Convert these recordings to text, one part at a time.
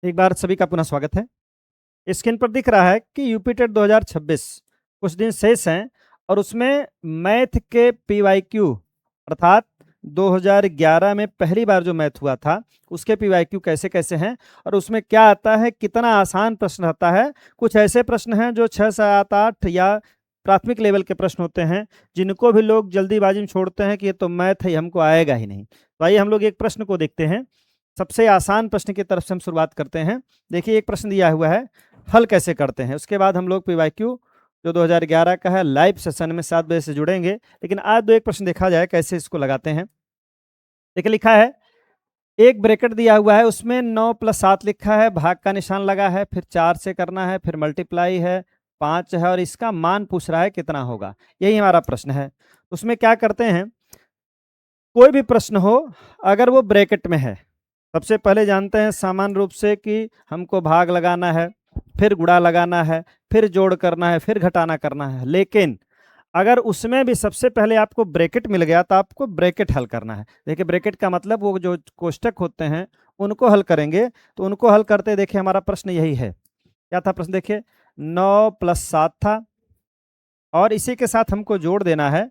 एक बार सभी का पुनः स्वागत है। स्क्रीन पर दिख रहा है कि यूपी टेट 2026 कुछ दिन शेष हैं और उसमें मैथ के पीवाईक्यू अर्थात 2011 में पहली बार जो मैथ हुआ था उसके पीवाईक्यू कैसे कैसे हैं और उसमें क्या आता है, कितना आसान प्रश्न आता है। कुछ ऐसे प्रश्न हैं जो 6 7 8 या प्राथमिक लेवल के प्रश्न होते हैं जिनको भी लोग जल्दीबाजी में छोड़ते हैं कि ये तो मैथ है, हमको आएगा ही नहीं। तो आइए हम लोग एक प्रश्न को देखते हैं। सबसे आसान प्रश्न की तरफ से हम शुरुआत करते हैं। देखिए, एक प्रश्न दिया हुआ है, हल कैसे करते हैं। उसके बाद हम लोग पीवाईक्यू जो 2011 का है लाइव सेशन में 7 बजे से जुड़ेंगे। लेकिन आज एक प्रश्न देखा जाए कैसे इसको लगाते हैं। देखिए, लिखा है एक ब्रैकेट दिया हुआ है, उसमें 9 + 7 लिखा है, भाग का निशान लगा है, फिर 4 से करना है, फिर मल्टीप्लाई है, 5 है और इसका मान पूछ रहा है कितना होगा। यही हमारा प्रश्न है। उसमें क्या करते हैं, कोई भी प्रश्न हो अगर वो ब्रैकेट में है, सबसे पहले जानते हैं सामान्य रूप से कि हमको भाग लगाना है, फिर गुणा लगाना है, फिर जोड़ करना है, फिर घटाना करना है। लेकिन अगर उसमें भी सबसे पहले आपको ब्रैकेट मिल गया तो आपको ब्रैकेट हल करना है। देखिए, ब्रैकेट का मतलब वो जो कोष्टक होते हैं उनको हल करेंगे। तो उनको हल करते देखिए हमारा प्रश्न यही है। क्या था प्रश्न, देखिए 9 + 7 था और इसी के साथ हमको जोड़ देना है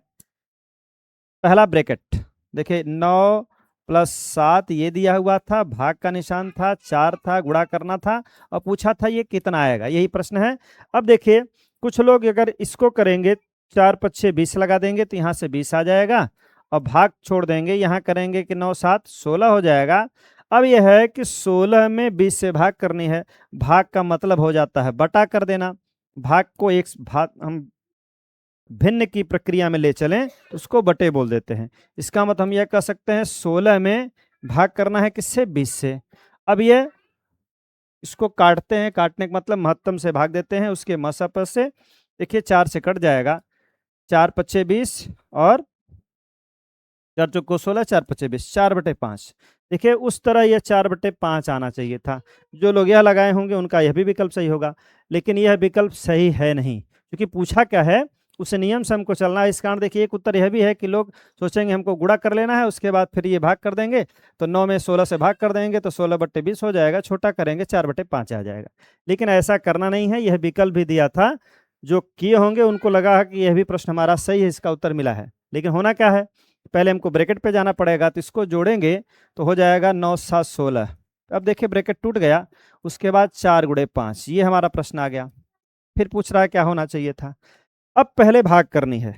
पहला ब्रैकेट। देखिए 9 + 7 ये दिया हुआ था, भाग का निशान था, 4 था, गुणा करना था और पूछा था ये कितना आएगा, यही प्रश्न है। अब देखिए, कुछ लोग अगर इसको करेंगे 4 × 5 = 20 लगा देंगे तो यहाँ से 20 आ जाएगा और भाग छोड़ देंगे, यहाँ करेंगे कि 9 7 16 हो जाएगा। अब यह है कि 16 में 20 से भाग करनी है। भाग का मतलब हो जाता है बटा कर देना। भाग को एक भाग हम भिन्न की प्रक्रिया में ले चलें तो उसको बटे बोल देते हैं। इसका मतलब हम यह कह सकते हैं 16 में भाग करना है किससे, 20 से। अब ये इसको काटते हैं, काटने का मतलब महत्तम से भाग देते हैं, उसके मसप से देखिए 4 से कट जाएगा, 4 × 5 = 20 और 4 × 16, 4 × 5 = 20, 4/5। देखिए उस तरह यह 4/5 आना चाहिए था। जो लोग यह लगाए होंगे उनका यह भी विकल्प सही होगा, लेकिन यह विकल्प सही है नहीं, क्योंकि पूछा क्या है, उस नियम से हमको चलना है। इस कारण देखिए एक उत्तर यह भी है कि लोग सोचेंगे हमको गुणा कर लेना है, उसके बाद फिर ये भाग कर देंगे, तो 9 में 16 से भाग कर देंगे तो 16/20 हो जाएगा, छोटा करेंगे 4/5 आ जाएगा। लेकिन ऐसा करना नहीं है। यह विकल्प भी दिया था, जो किए होंगे उनको लगा कि यह भी प्रश्न हमारा सही है, इसका उत्तर मिला है। लेकिन होना क्या है, पहले हमको ब्रैकेट पे जाना पड़ेगा, तो इसको जोड़ेंगे तो हो जाएगा 9 7 16। अब देखिए ब्रैकेट टूट गया, उसके बाद 4 × 5, ये हमारा प्रश्न आ गया। फिर पूछ रहा है क्या होना चाहिए था। अब पहले भाग करनी है,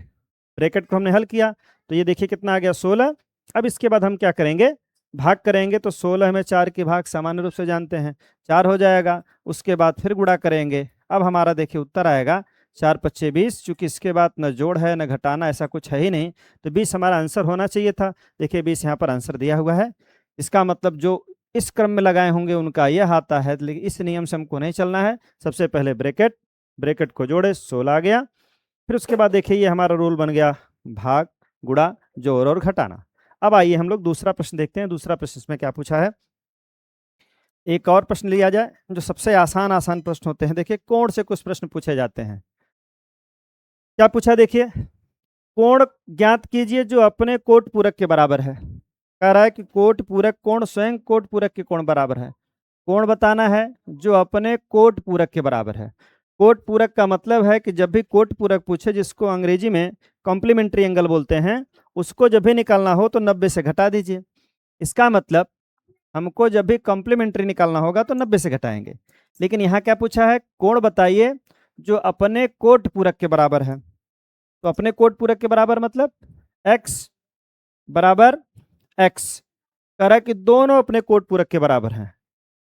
ब्रैकेट को हमने हल किया तो ये देखिए कितना आ गया, 16। अब इसके बाद हम क्या करेंगे, भाग करेंगे तो 16 में 4 की भाग सामान्य रूप से जानते हैं 4 हो जाएगा। उसके बाद फिर गुणा करेंगे। अब हमारा देखिए उत्तर आएगा 4 × 5 = 20। चूंकि इसके बाद न जोड़ है न घटाना, ऐसा कुछ है ही नहीं, तो 20 हमारा आंसर होना चाहिए था। देखिए 20 यहाँ पर आंसर दिया हुआ है। इसका मतलब जो इस क्रम में लगाए होंगे उनका यह आता है, लेकिन इस नियम से हमको नहीं चलना है। सबसे पहले ब्रैकेट, ब्रैकेट को जोड़े 16 आ गया। फिर उसके बाद देखिए ये हमारा रूल बन गया, भाग गुणा जोड़ और घटाना। अब आइए हम लोग दूसरा प्रश्न देखते हैं। दूसरा प्रश्न इसमें क्या पूछा है, एक और प्रश्न लिया जाए जो सबसे आसान आसान प्रश्न होते हैं। देखिए कोण से कुछ प्रश्न पूछे जाते हैं। क्या पूछा, देखिए कोण ज्ञात कीजिए जो अपने कोट पूरक के बराबर है। कह रहा है कि कोट पूरक कोण स्वयं कोट पूरक के कोण बराबर है। कोण बताना है जो अपने कोट पूरक के बराबर है। कोट पूरक का मतलब है कि जब भी कोट पूरक पूछे, जिसको अंग्रेजी में कॉम्प्लीमेंट्री एंगल बोलते हैं, उसको जब भी निकालना हो तो 90 से घटा दीजिए। इसका मतलब हमको जब भी कॉम्प्लीमेंट्री निकालना होगा तो 90 से घटाएंगे। लेकिन यहाँ क्या पूछा है, कोण बताइए जो अपने कोट पूरक के बराबर है। तो अपने कोट पूरक के बराबर मतलब x बराबर x। कह रहा है कि दोनों अपने कोट पूरक के बराबर हैं।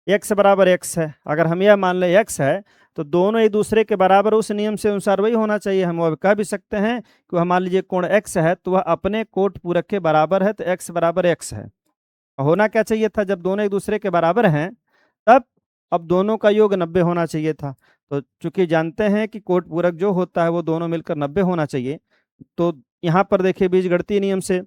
x बराबर x है, अगर हम यह मान लें x है तो दोनों एक दूसरे के बराबर, उस नियम से अनुसार वही होना चाहिए। हम वह कह भी सकते हैं कि वह मान लीजिए कोण x है तो वह अपने कोट पूरक के बराबर है, तो x बराबर x है। होना क्या चाहिए था, जब दोनों एक दूसरे के बराबर हैं तब अब दोनों का योग 90 होना चाहिए था। तो चूंकि जानते हैं कि कोट पूरक जो होता है वो दोनों मिलकर 90 होना चाहिए, तो यहाँ पर देखिए बीजगणितीय नियम से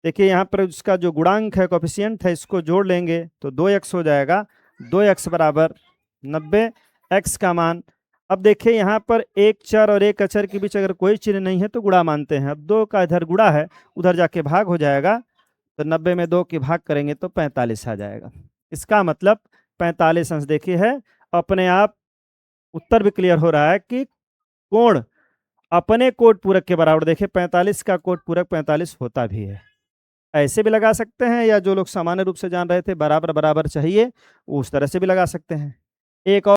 देखिए यहाँ पर इसका जो गुणांक है, कोफिशिएंट है, इसको जोड़ लेंगे तो 2x हो जाएगा। 2x बराबर 90, x का मान। अब देखिए यहाँ पर एक चर और एक अचर के बीच अगर कोई चिन्ह नहीं है तो गुणा मानते हैं। अब 2 का इधर गुणा है, उधर जाके भाग हो जाएगा, तो 90 में 2 की भाग करेंगे तो 45 आ जाएगा। इसका मतलब 45 अंश देखिए है। अपने आप उत्तर भी क्लियर हो रहा है कि कोण अपने कोट पूरक के बराबर, देखिए 45 का कोट पूरक 45 होता भी है। ऐसे भी लगा सकते हैं, या जो लोग सामान्य रूप से जान रहे थे बराबर बराबर चाहिए, उस तरह से भी लगा सकते हैं। एक और